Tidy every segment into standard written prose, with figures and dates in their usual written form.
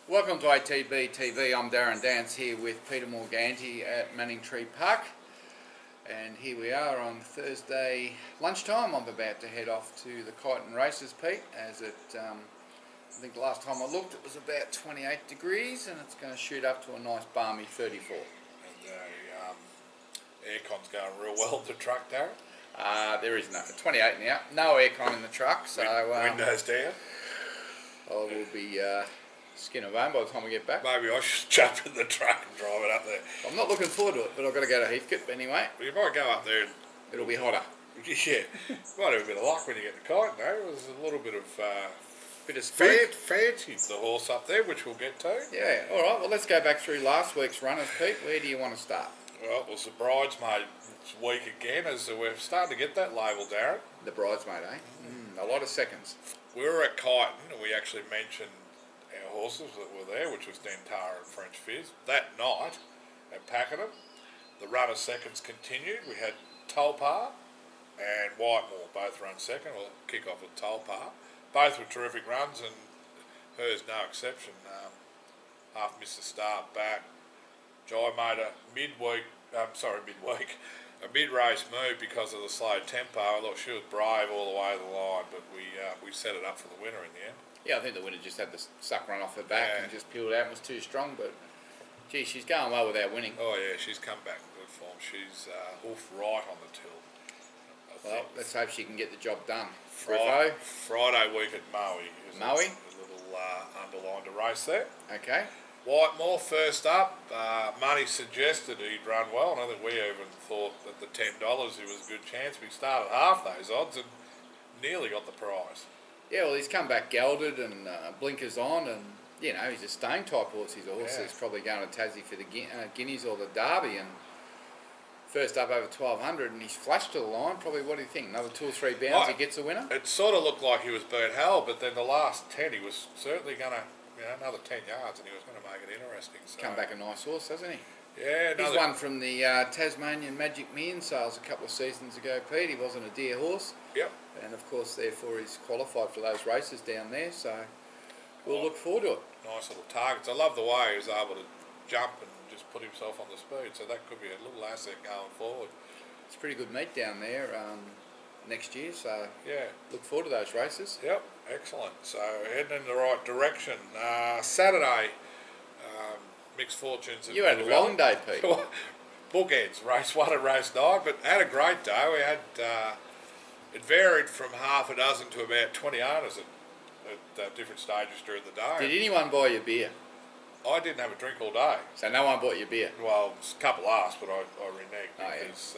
Welcome to ATB-TV. I'm Darren Dance here with Peter Morganti at Manning Tree Park, and here we are on Thursday lunchtime. I'm about to head off to the Kyneton races, Pete, as it I think the last time I looked it was about 28 degrees, and it's going to shoot up to a nice balmy 34. And aircon's going real well with the truck, Darren. There is no 28 now, no aircon in the truck, so windows down. I will be skin of bone by the time we get back. Maybe I should jump in the truck and drive it up there. I'm not looking forward to it, but I've got to go to Heathcote anyway. Well, you might go up there and it'll be hotter. Yeah, might have a bit of luck when you get to Kyneton, though. There's a little bit of fancy the horse up there, which we'll get to. Yeah, all right. Well, let's go back through last week's runners, Pete. Where do you want to start? Well, it was the bridesmaid week again, as we're starting to get that label, Darren. The bridesmaid, eh? A lot of seconds. We were at Kyneton, and we actually mentioned our horses that were there, which was Dentara and French Fizz. That night at Pakenham, the runner seconds continued. We had Tulpa and Whitemore both run second. We'll kick off with Tulpa. Both were terrific runs, and hers no exception. Half missed the start back. Jai made a mid-race move because of the slow tempo. Look, she was brave all the way to the line, but we set it up for the winner in the end. Yeah, I think the winner just had the suck run off her back and just peeled out and was too strong, but gee, she's going well without winning. Oh yeah, she's come back in good form. She's hoof right on the till. Well, let's hope she can get the job done. Friday week at Maui. Maui? A little underlined a race there. Okay. Whitemore first up. Money suggested he'd run well, and I think we even thought that the $10 he was a good chance. We started half those odds and nearly got the prize. Yeah, well, he's come back gelded and blinkers on, and you know, he's a staying type horse. He's a horse that's probably going to Tassie for the Guineas or the Derby, and first up over 1200, and he's flashed to the line. Probably, what do you think? Another 2 or 3 bounds, he gets a winner? It sort of looked like he was burnt hell, but then the last 10, he was certainly going to, another 10 yards, and he was going to make it interesting. So. Come back a nice horse, hasn't he? Yeah, he's won from the Tasmanian Magic Million sales a couple of seasons ago, Pete. He wasn't a dear horse. Yep. And of course, therefore, he's qualified for those races down there. So we'll look forward to it. Nice little targets. I love the way he was able to jump and just put himself on the speed. So that could be a little asset going forward. It's pretty good meet down there next year. So yeah, look forward to those races. Yep, excellent. So heading in the right direction. Saturday. Mixed fortunes. You had a long day, Pete. Bookends, race 1 and race 9, but had a great day. We had it varied from half a dozen to about 20 owners at different stages during the day. Did anyone buy you beer? I didn't have a drink all day. So no one bought you beer? Well, a couple asked, but I reneged because.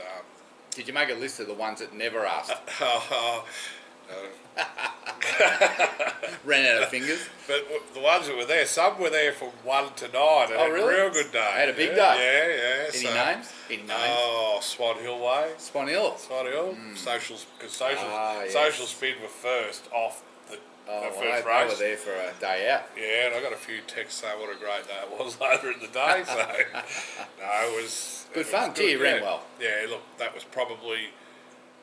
Did you make a list of the ones that never asked? Ran out of fingers. But the ones that were there, some were there from 1 to 9. And oh, really? A real good day. Had a big day. Yeah. Any names? Oh, Swan Hill Way. Swan Hill. Socials, because Social Spin were first off the first race. They were there for a day out. Yeah, and I got a few texts saying what a great day it was later in the day. So no, it was good fun. Gee, you ran well. Yeah, look, that was probably,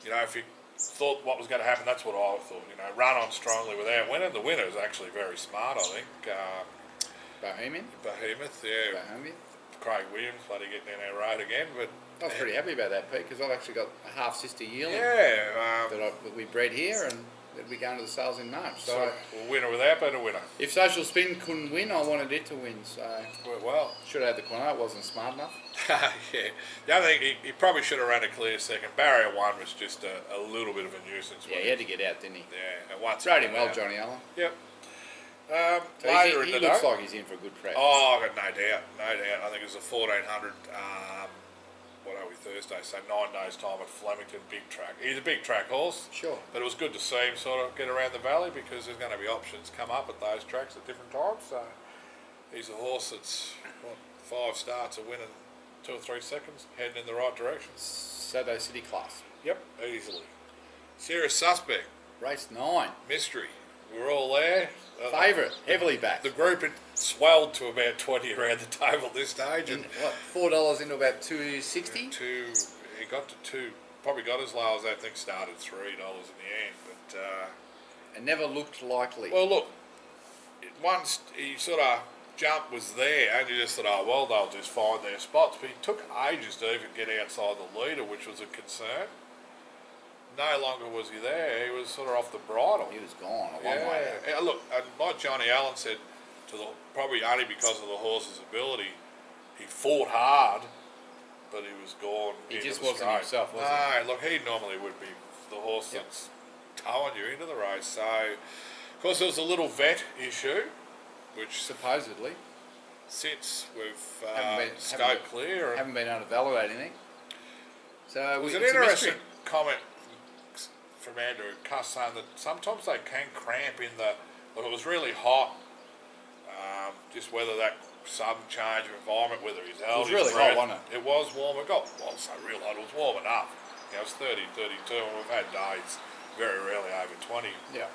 if you thought what was going to happen, that's what I thought. Run on strongly without winning. The winner is actually very smart, I think. Behemoth, yeah. Craig Williams, bloody getting in our road again. But I was pretty happy about that, Pete, because I've actually got a half sister yearling that we bred here, and that'll be going to the sales in March. So a winner without being a winner. If Social Spin couldn't win, I wanted it to win. So well, should have had the corner. It wasn't smart enough. Yeah, I think he probably should have ran a clear second. Barrier 1 was just a little bit of a nuisance. Yeah, he had to get out, didn't he? Yeah, and once rode him well, Johnny Allen. Yep. So he looks like he's in for a good practice. Oh, I've got no doubt. I think it was a 1400. What are we, Thursday? So 9 days' time at Flemington, big track. He's a big track horse. Sure. But it was good to see him sort of get around the valley because there's going to be options come up at those tracks at different times. So he's a horse that's 5 starts, a win in 2 or 3 seconds, heading in the right direction. Saturday City class. Yep, easily. Serious Suspect. Race 9. Mystery. We're all there. Favourite, heavily backed. The group had swelled to about 20 around the table at this stage. And what, $4 into about $2.60? He got to 2. Probably got as low as I think started $3 in the end. But it never looked likely. Well, look, once he sort of jump was there, and you just thought, oh well, they'll just find their spots. But he took ages to even get outside the leader, which was a concern. No longer was he there; he was sort of off the bridle. He was gone a long way out. Yeah, look, and like Johnny Allen said, probably only because of the horse's ability, he fought hard, but he was gone. He just wasn't himself, was he? No, look, he normally would be the horse that's towing you into the race. So, of course, there was a little vet issue, which supposedly sits with scope clear. Haven't been able to evaluate anything. So it was an interesting comment from Andrew Cuss saying that sometimes they can cramp in the. Look, it was really hot. Just whether that sudden change of environment, whether he's held. It was really hot, wasn't it? It was warm. It got so real hot. It was warm enough. You know, it was 30, 32, and we've had days very rarely over 20. Yeah.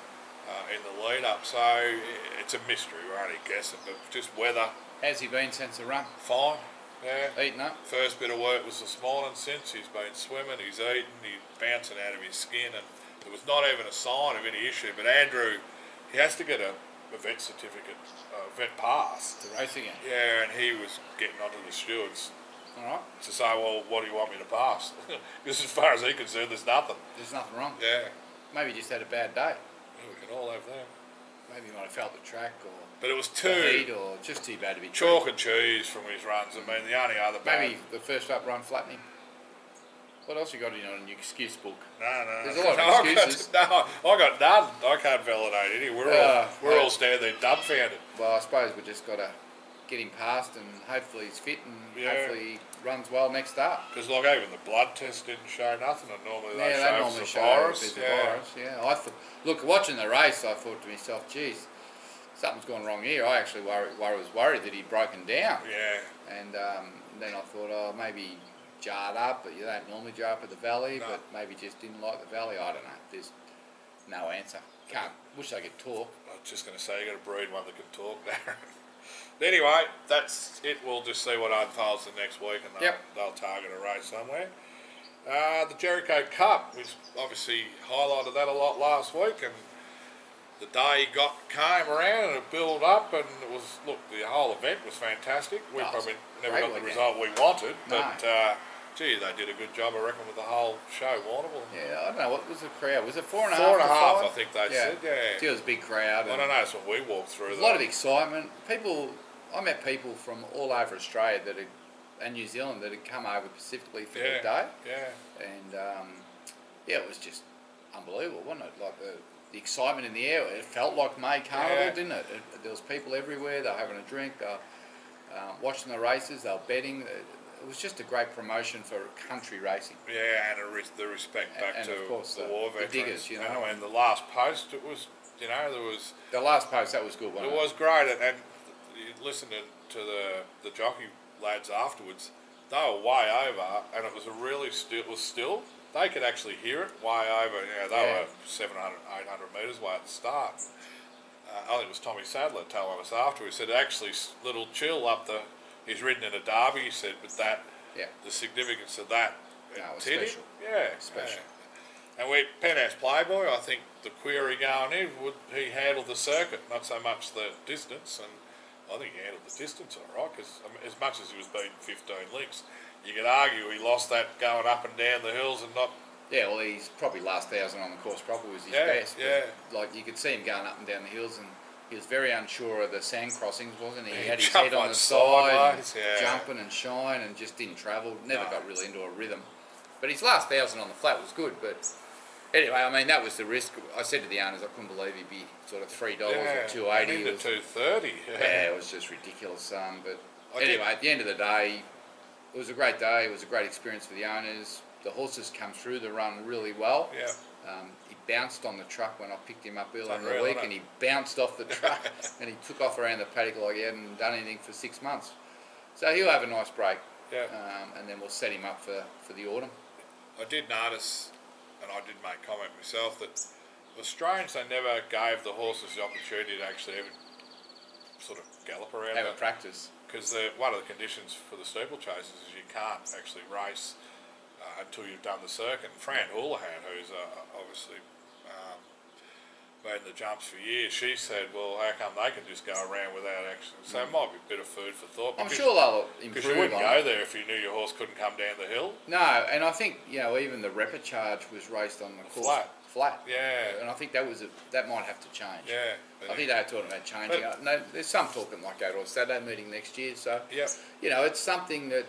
In the lead up, so it's a mystery. We're only guessing, but just weather. How's he been since the run? Fine. Yeah. Eating up. First bit of work was this morning. Since he's been swimming, he's eating, he's bouncing out of his skin, and there was not even a sign of any issue. But Andrew, he has to get a vet certificate, vet pass to race again. Yeah, and he was getting onto the stewards. All right. To say, well, what do you want me to pass? Because as far as he's concerned, there's nothing. There's nothing wrong. Yeah. Maybe he just had a bad day. Yeah, we can all have that. Maybe he might have felt the track or. But it was the heat or just too bad to be chalk and cheese from his runs. I mean, the only other maybe the first up run flattening. What else you got in your excuse book? No. There's a lot of excuses. I got none. I can't validate any. We're all standing there dumbfounded. Well, I suppose we just got to get him past, and hopefully he's fit, and hopefully he runs well next start. Because like even the blood test didn't show nothing, and normally they show virus. Yeah, I thought, look, watching the race, I thought to myself, geez, something's gone wrong here. I actually was worried that he'd broken down. Yeah. And then I thought, oh, maybe jarred up, but you don't normally jar up at the valley, but maybe just didn't like the valley. I don't know. There's no answer. Wish they could talk. I was just going to say, you got to breed one that can talk, Darren. Anyway, that's it. We'll just see what unfolds the next week, and they'll target a race somewhere. The Jericho Cup, we obviously highlighted that a lot last week, and the day came around and it built up, and it was, look, the whole event was fantastic. We probably never got the result we wanted, but gee, they did a good job, I reckon, with the whole show, Warrnambool. Yeah, I don't know, what was the crowd? Was it 4.5? 4.5, I think they said, It was a big crowd. I don't know, that's what we walked through. A lot of excitement. I met people from all over Australia and New Zealand that had come over specifically for the day. Yeah. And it was just unbelievable, wasn't it? Like the excitement in the air. It felt like May Carnival, didn't it? There was people everywhere. They were having a drink. They were watching the races. They were betting. It was just a great promotion for country racing. Yeah, and the respect back to of course, the war veterans. The diggers, you know. And the last post, it was, there was... The last post, that was good, wasn't it? It was great, and listening to the jockey lads afterwards, they were way over, and it was still. They could actually hear it way over. They were 700, 800 metres away at the start. I think it was Tommy Sadler telling us after. He said actually little chill up the. He's ridden in a derby. He said, but the significance of that. It was special. Special. And Penthouse Playboy, I think the query going in, would he handle the circuit, not so much the distance, and I think he handled the distance all right, because as much as he was beating 15 links, you could argue he lost that going up and down the hills and not... Yeah, well, he's probably last 1,000 on the course probably was his best. Yeah. Like, you could see him going up and down the hills, and he was very unsure of the sand crossings, wasn't he? He had his head on the side, jumping and shine, and just didn't travel. Never got really into a rhythm. But his last 1,000 on the flat was good, but... Anyway, I mean, that was the risk. I said to the owners, I couldn't believe he'd be sort of $3 or $2.80. Into $2.30. Yeah, it was just ridiculous. But anyway, at the end of the day, it was a great day. It was a great experience for the owners. The horses come through the run really well. Yeah. He bounced on the truck when I picked him up earlier in the week, and he bounced off the truck and he took off around the paddock like he hadn't done anything for 6 months. So he'll have a nice break. Yeah. And then we'll set him up for the autumn. I did notice, and I did make comment myself, that it was strange they never gave the horses the opportunity to actually even sort of gallop around. Have a practice. Because one of the conditions for the steeplechasers is you can't actually race until you've done the circuit. And Fran Houlihan, who's obviously made the jumps for years. She said, well, how come they can just go around without action? So it might be a bit of food for thought. I'm sure they'll improve. Because you wouldn't go there if you knew your horse couldn't come down the hill. No, and I think, you know, even the Repicharge was raced on the course flat. Yeah. And I think that might have to change. Yeah. I think they're talking about changing it. No, there's some talking like go to a Saturday meeting next year. So, you know, it's something that,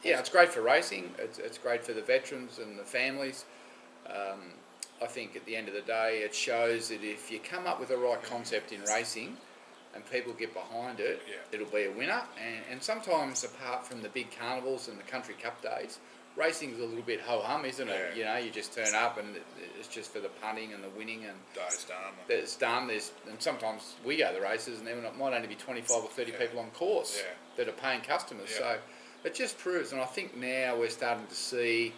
it's great for racing. It's great for the veterans and the families. I think at the end of the day, it shows that if you come up with the right concept in racing and people get behind it, it'll be a winner. And sometimes, apart from the big carnivals and the country cup days, racing's a little bit ho-hum, isn't it? You know, you just turn up and it's just for the punting and the winning and day's done. It's done. And sometimes we go to the races and there might only be 25 or 30 people on course that are paying customers. So it just proves, and I think now we're starting to see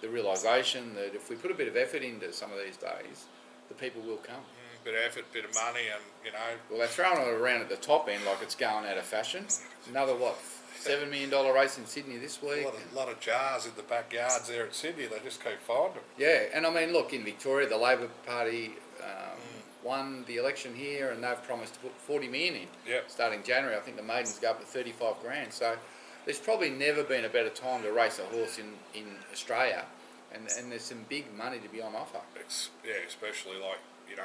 the realisation that if we put a bit of effort into some of these days, the people will come. Bit of effort, bit of money, and you know. Well, they're throwing it around at the top end like it's going out of fashion. Another $7 million race in Sydney this week. A lot of jars in the backyards there at Sydney. They just keep finding them. Yeah, and I mean, look, in Victoria, the Labor Party won the election here, and they've promised to put 40 million in starting January. I think the maidens go up to 35 grand. So there's probably never been a better time to race a horse in Australia, and there's some big money to be on offer. Especially like, you know,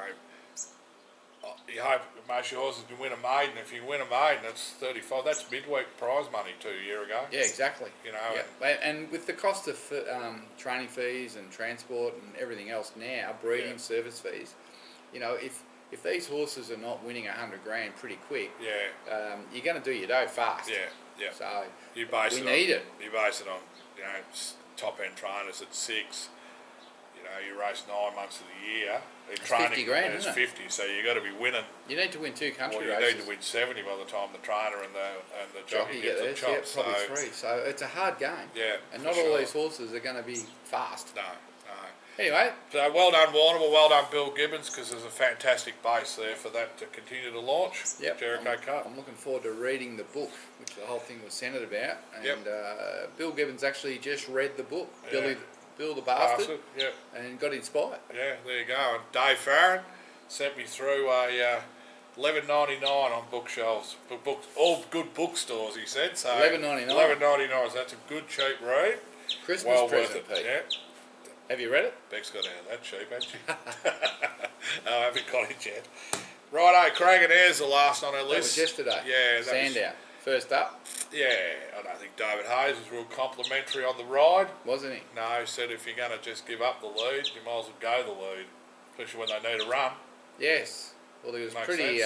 you hope most of your horses can win a maiden. If you win a maiden, that's 35. That's midweek prize money 2 years ago. Yeah, exactly. You know, and with the cost of training fees and transport and everything else now, breeding service fees, you know, if these horses are not winning 100 grand pretty quick, you're going to do your dough fast. So you base we need it. You base it on, you know, top end trainers at 6. You know, you race 9 months of the year. It's 50 grand, it's isn't it? 50, so you got to be winning. You need to win 2 country races. races. You need to win 70 by the time the trainer and the jockey get gets there. the chops. Probably 3. So it's a hard game. And not all these horses are going to be fast. No. Anyway. So well done, Warrnambool. Well done, Bill Gibbons, because there's a fantastic base there for that to continue to launch. Jericho Cup. I'm looking forward to reading the book, which the whole thing was centred about. And Bill Gibbons actually just read the book. Bill the Bastard, and got inspired. Yeah, there you go. And Dave Farron sent me through a $11.99 on bookshelves, all good bookstores. He said so. $11.99. $11.99. So that's a good cheap read. Christmas present, Pete. Have you read it? Beck's got out of that cheap, hasn't she? No, I haven't got it yet. Righto, Craig and Ayres the last on our list. That was yesterday. Yeah, Sandown. First up. Yeah, I don't think David Hayes was real complimentary on the ride. Wasn't he? No, he said if you're going to just give up the lead, you might as well go the lead, especially when they need a run. Yes. Well, he was pretty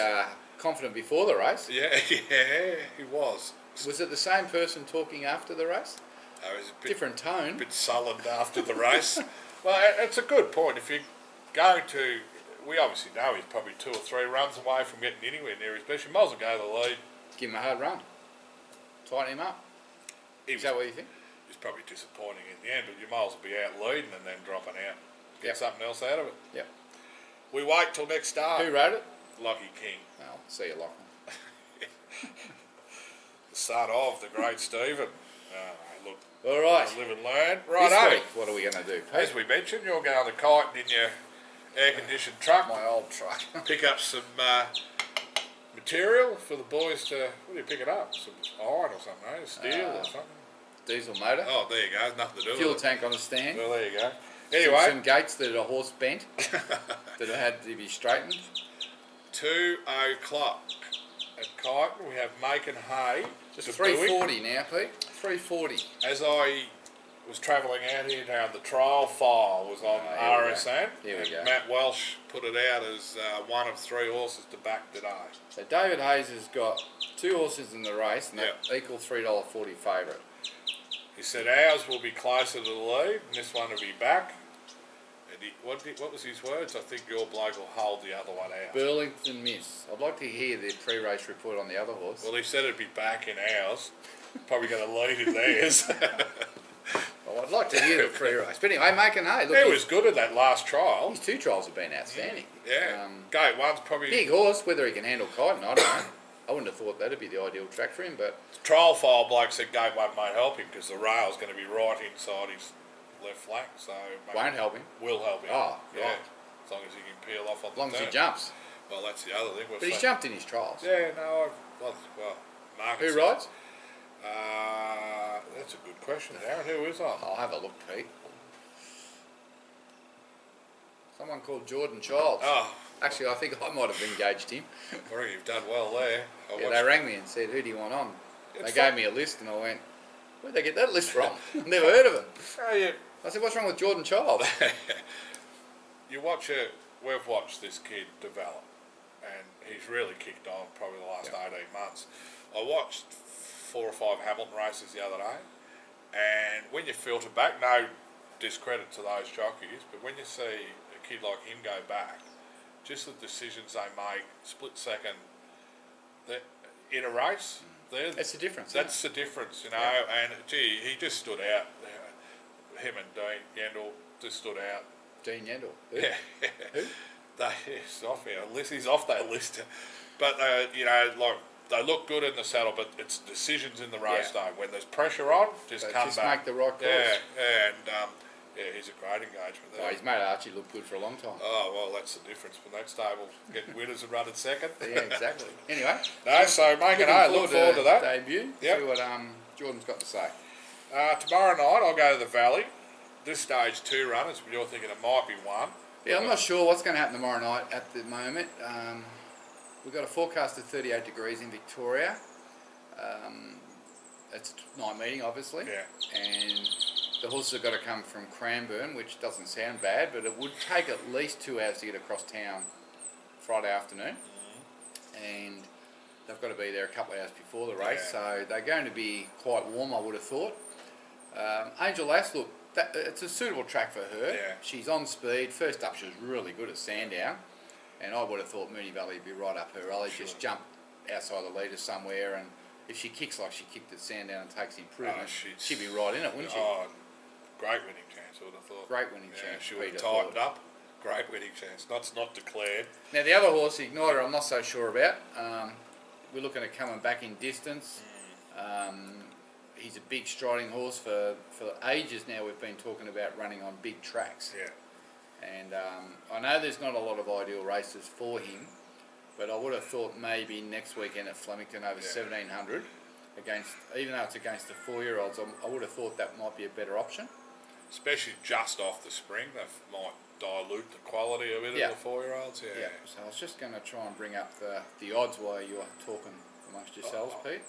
confident before the race. Yeah, he was. Was it the same person talking after the race? It was a bit, different tone. A bit sullen after the race. Well, it's a good point. If you're going to, we obviously know he's probably 2 or 3 runs away from getting anywhere near his best. You might as well go the lead. Give him a hard run. Tighten him up. Is that what you think? It's probably disappointing in the end, but you might as well be out leading and then dropping out. Get something else out of it. Yep. We wait till next start. Who wrote it? Lockie King. I'll see you, Lachlan. The son of the great Stephen. Look, all right. Live and learn. Right, this week, what are we going to do, Pete? As we mentioned, you're going to kite in your air-conditioned truck. My old truck. Pick up some material for the boys to... What do you pick it up? Some iron or something, eh? Steel or something? Diesel motor. Oh, there you go. Nothing to do with it. Fuel tank on the stand. Well, there you go. Anyway. Some gates that are horse bent that had to be straightened. 2 o'clock at Kyneton. We have Macon Hay. Just 3:40 now, Pete. 3:40. As I was travelling out here now, the trial file was on RSN. Here we go. Matt Welsh put it out as one of 3 horses to back today. So David Hayes has got 2 horses in the race, and that equal $3.40 favourite. He said ours will be closer to the lead, and this one will be back. And what was his words? I think your bloke will hold the other one out. Burlington Miss. I'd like to hear the pre-race report on the other horse. Well, he said it'd be back in ours. Probably going to lead in theirs. Well, I'd like to hear the pre-race. But anyway, Macon Hay. Look, he was good at that last trial. His 2 trials have been outstanding. Yeah. Gate 1's probably... Big horse, whether he can handle Kyneton, I don't know. I wouldn't have thought that'd be the ideal track for him, but... The trial file bloke said Gate 1 won't help him because the rail's going to be right inside his left flank, so... Won't help him? Will help him. Oh, yeah. Right. as long as he can peel off on As long the as he turn. jumps. Well, that's the other thing. But he's jumped in his trials. Yeah, no, well, Marcus. Who rides? That's a good question, Darren. Who is on? I'll have a look, Pete. Someone called Jordan Childs. Oh, Actually, I think I might have engaged him. I reckon you've done well there. Yeah, they rang me and said, who do you want on? It's They fun. gave me a list and I went, where'd they get that list from? Never heard of him. Oh, yeah. I said, what's wrong with Jordan Childs? You watch it. We've watched this kid develop, and he's really kicked on probably the last 18 months. I watched 4 or 5 Hamilton races the other day, and when you filter back, no discredit to those jockeys, but when you see a kid like him go back, just the decisions they make, split second, in a race, That's the difference. that's the difference, you know. And gee, he just stood out. Him and Dean Yendall just stood out. Dean Yendall. Yeah. Who? He's off our list. He's off that list. But you know, like they look good in the saddle, but it's decisions in the race day. When there's pressure on, just So come just back. make the right calls. Yeah, and he's a great engagement there. Oh, he's made Archie look good for a long time. Oh well, that's the difference from that stable getting winners and running second. Yeah, exactly. Anyway. No, so make it A. Look forward to that. Debut. Yep. See what Jordan's got to say. Tomorrow night I'll go to the Valley. This stage 2 runners, but you're thinking it might be 1. Yeah, I'm not sure what's going to happen tomorrow night at the moment. We've got a forecast of 38 degrees in Victoria. It's a night meeting, obviously. Yeah. And the horses have got to come from Cranbourne, which doesn't sound bad, but it would take at least 2 hours to get across town Friday afternoon. And they've got to be there a couple of hours before the race, so they're going to be quite warm, I would have thought. Angel Lass, look, it's a suitable track for her. Yeah. She's on speed. First up, she was really good at Sandown, and I would have thought Moonee Valley would be right up her alley. Sure. Just jump outside the leader somewhere, and if she kicks like she kicked at Sandown and takes improvement, she'd be right in it, wouldn't she? Oh, great winning chance, I would have thought. Great winning chance. She would have Peter tightened thought. up. Great winning chance. Not declared. Now the other horse, the Igniter, I'm not so sure about. We're looking at coming back in distance. He's a big striding horse. For ages now we've been talking about running on big tracks. Yeah. And I know there's not a lot of ideal races for him, but I would have thought maybe next weekend at Flemington over 1700, against, even though it's against the 4-year-olds, I would have thought that might be a better option. Especially just off the spring, they might dilute the quality a bit of the 4-year-olds. Yeah. So I was just going to try and bring up the odds while you are talking amongst yourselves, Pete.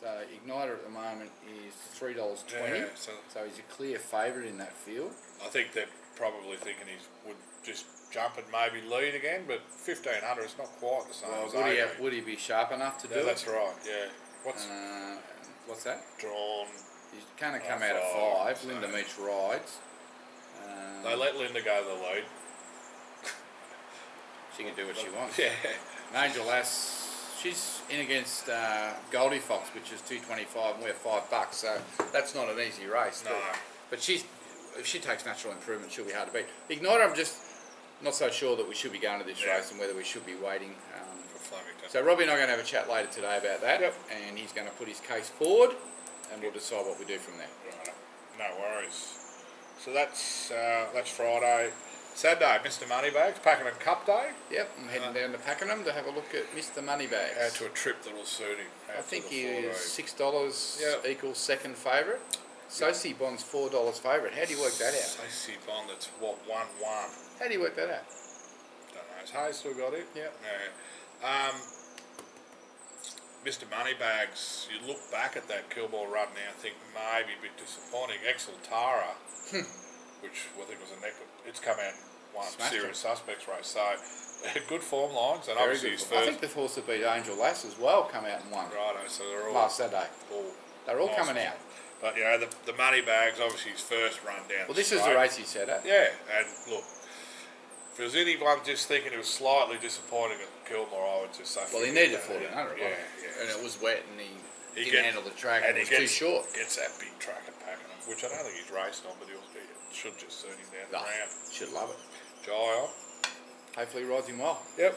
So Igniter at the moment is $3.20. Yeah, so he's a clear favourite in that field. I think they're probably thinking he would just jump and maybe lead again, but 1500 is not quite the same. Well, would he be sharp enough to do it? That's right. Yeah. What's that? Drawn? He's going to come out at 5. Linda Meach rides. They let Linda go to the lead. She can do what she wants. Yeah. Angel Lass, she's in against Goldie Fox, which is $2.25, and we're $5, so that's not an easy race. No. But if she takes natural improvement, she'll be hard to beat. Igniter, I'm just not so sure that we should be going to this race and whether we should be waiting. For Flemington. So Robbie and I are going to have a chat later today about that, and he's going to put his case forward, and we'll decide what we do from there. Right. No worries. So that's Friday. Saturday, Mr. Moneybags, Pakenham Cup Day. Yep, I'm heading down to Pakenham to have a look at Mr. Moneybags. Out to a trip that'll suit him. I think he is $6 equals second favourite. Soci Bond's $4 favourite. How do you work that out? Soci Bond, that's what, 1-1. How do you work that out? Don't know. Has Hayes still got it? Yep. Yeah. Mr. Moneybags, you look back at that Kilmore run now, think maybe a bit disappointing. Exaltara, which I think was a neck. It's come out one serious suspects race. So good form lines, and Very obviously good. his first. I think the horse that beat Angel Lass as well come out and won. Righto, so they're all last Saturday. They're all nice coming out. But you know the Moneybags, obviously his first run down. Well, this is the race he said at. Yeah, and look, if there was anyone just thinking it was slightly disappointing at Kilmore, I would just say. Well, he needed 1400, yeah, and it was wet, and he didn't handle the track, and it was too short. Gets that big track at Pakenham, which I don't think he's raced on, but it should just suit him down the round. Should love it. Jai on. Hopefully he rides him well. Yep.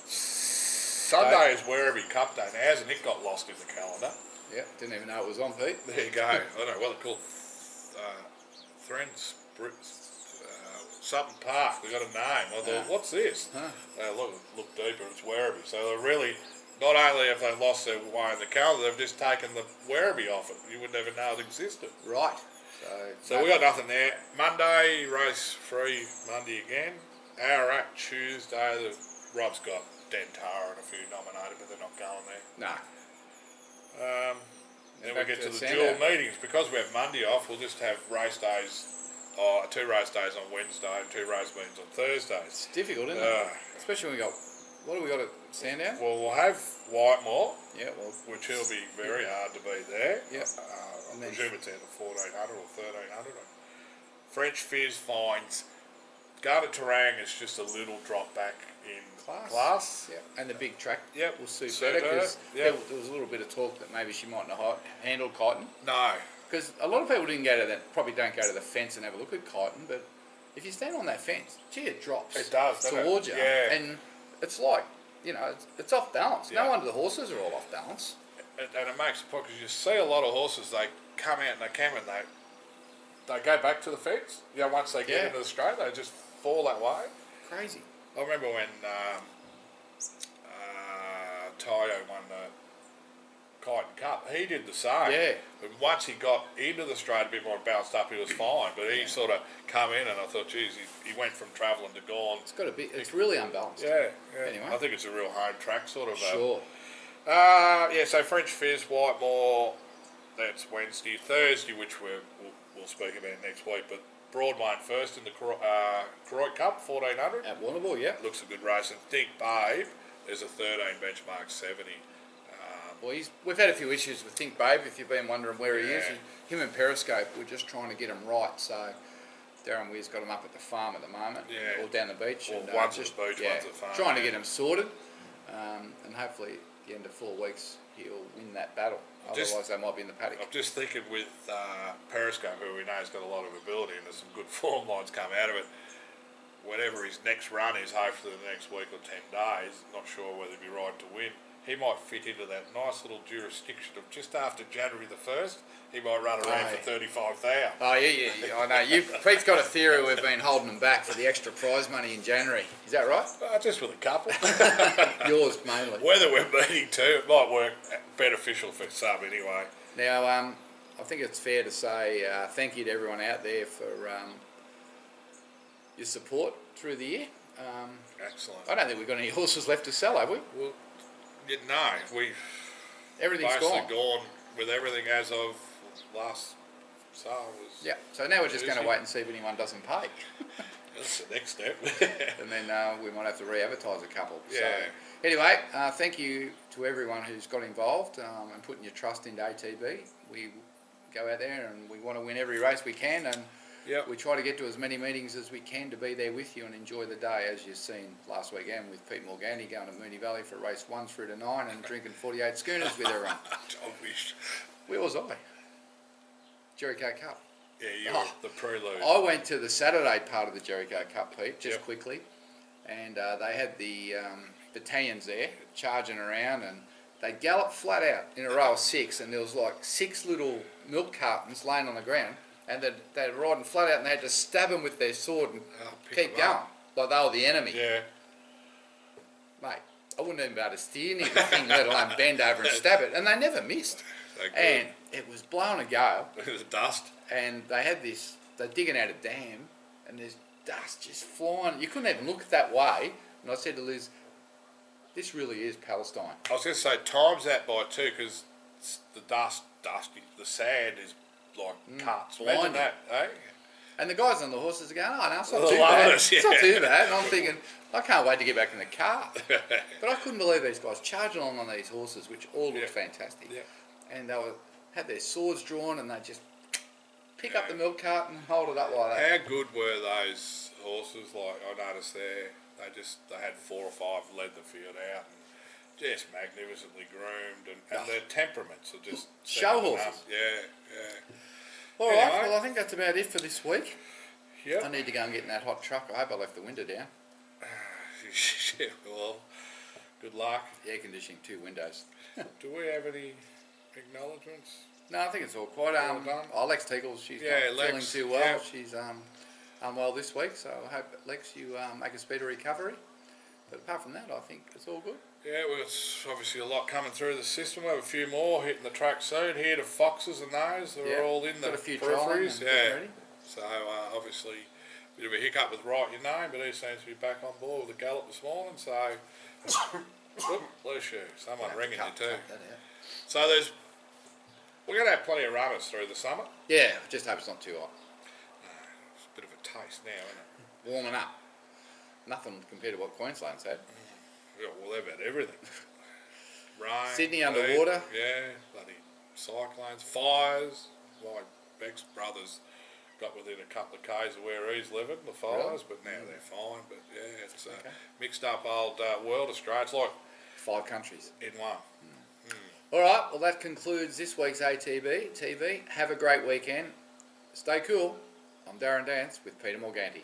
Sunday is Werribee Cup Day. Now, hasn't it got lost in the calendar? Yep, didn't even know it was on, Pete. There you go. I don't know what they're called. Threns, something Park. They got a name. I thought, what's this? Huh. Look deeper. It's Werribee. So they're really, not only have they lost their way in the calendar, they've just taken the Werribee off it. You would never know it existed. Right. So we got nothing there. Monday, race free. Monday again. Ararat Tuesday. Rob's got Dentara and a few nominated, but they're not going there. No. Then we get to the dual meetings. Because we have Monday off, we'll just have race days, 2 race days on Wednesday and 2 race meetings on Thursdays. It's difficult, isn't it? Especially when we got, what do we got at Sandown? Well, we'll have Whitemore, which will be very hard to beat there. Yeah. I presume it's either 1400 or 1300. French Fizz finds Garda Terang is just a little drop back in class. Yep. And the big track will suit Suit better, her, because yep. there was a little bit of talk that maybe she might not handle Kyneton. No. Because a lot of people probably don't go to the fence and have a look at Kyneton, but if you stand on that fence, gee, it drops. It does, towards you. Yeah. And it's like, you know, it's off balance. Yeah. No wonder the horses are all off balance. And it makes a point, because you see a lot of horses, they come out and they come and they go back to the fence. You know, once they get into the straight, they just fall that way. Crazy. I remember when Tayo won the Kyneton Cup, he did the same. Yeah. But once he got into the straight a bit more and bounced up, he was fine. But he sort of come in and I thought, geez, he went from travelling to gone. It's got a bit, it's really unbalanced. Yeah. Anyway. I think it's a real home track sort of. Sure. So French Fizz, Whitemore, that's Wednesday. Thursday, which we'll speak about next week, but Broadway first in the Croix Cup, 1400. At Warrnambool, yeah. Looks a good race. And Think Babe, there's a 13 benchmark 70. Well, we've had a few issues with Think Babe, if you've been wondering where he is. Him and Periscope, we're just trying to get him right. So Darren Weir's got him up at the farm at the moment, or down the beach. Or and, one's at the beach, one's at the farm. Trying to get him sorted, and hopefully at the end of 4 weeks he'll win that battle. Otherwise they might be in the paddock. I'm just thinking with Periscope, who we know has got a lot of ability and there's some good form lines come out of it, whatever his next run is, hopefully the next week or 10 days, not sure whether he'd be right to win, he might fit into that nice little jurisdiction of just after January the 1st, he might run around for 35,000. Oh, yeah, I know. Pete's got a theory we've been holding him back for the extra prize money in January. Is that right? Just with a couple. Yours mainly. Whether we're meeting too, it might work beneficial for some anyway. Now, I think it's fair to say thank you to everyone out there for your support through the year. Excellent. I don't think we've got any horses left to sell, have we? Well, no, everything's gone with everything as of last sale. Yeah, so now we're just going to wait and see if anyone doesn't pay. That's the next step. And then we might have to re-advertise a couple. Yeah. So, anyway, thank you to everyone who's got involved and putting your trust into ATB. We go out there and we want to win every race we can, and we try to get to as many meetings as we can to be there with you and enjoy the day, as you've seen last weekend with Pete Morgani going to Moonee Valley for race 1 through to 9 and drinking 48 schooners with everyone. I wish. Where was I? Jericho Cup. Yeah, you were the prelude. I went to the Saturday part of the Jericho Cup, Pete, just quickly, and they had the battalions there charging around, and they galloped flat out in a row of 6, and there was like 6 little milk cartons laying on the ground, and they're riding flat out, and they had to stab them with their sword and keep going, like they were the enemy. Yeah. Mate, I wouldn't even be able to steer near the thing, let alone bend over and stab it, and they never missed. And it was blowing a gale. The dust. And they had this, they're digging out a dam, and there's dust just flying. You couldn't even look that way. And I said to Liz, this really is Palestine. I was going to say, times that by 2, because the dusty, the sand is like cuts. Imagine that, eh? And the guys on the horses are going, oh no, it's not too bad. It's not too bad. And I'm thinking, I can't wait to get back in the car. But I couldn't believe these guys charging along on these horses, which all looked fantastic. Yeah. And they had their swords drawn, and they just pick up the milk cart and hold it up like that. How good were those horses? Like, I noticed there, they had 4 or 5 led the field out, and just magnificently groomed, and their temperaments are just show horses. Yeah. All right. Well, I think that's about it for this week. Yep. I need to go and get in that hot truck. I hope I left the window down. Yeah, well, good luck. The air conditioning, 2 windows. Do we have any acknowledgements? No, I think it's all quite done. Lex Teagles, she's not feeling too well. She's unwell this week, so I hope, Lex, you make a speedy recovery. But apart from that, I think it's all good. Yeah, well, it's obviously a lot coming through the system. We have a few more hitting the track soon. Here to Foxes and those, they're all in the got a few peripheries. trialling and getting ready. So obviously a bit of a hiccup with Right Your Name, but he seems to be back on board with the gallop this morning. So, whoop, bless you, someone ringing you too. So we're going to have plenty of runners through the summer. Yeah, just hope it's not too hot. It's a bit of a taste now, isn't it? Warming up. Nothing compared to what Queensland's had. Yeah, well, they've had everything. Rain, Sydney underwater. Yeah, bloody cyclones, fires. My Beck's brothers got within a couple of k's of where he's living, the fires, but now they're fine. But yeah, it's a mixed up old world, Australia. It's like 5 countries in one. All right, well that concludes this week's ATB-TV. Have a great weekend. Stay cool. I'm Darren Dance with Peter Morganti.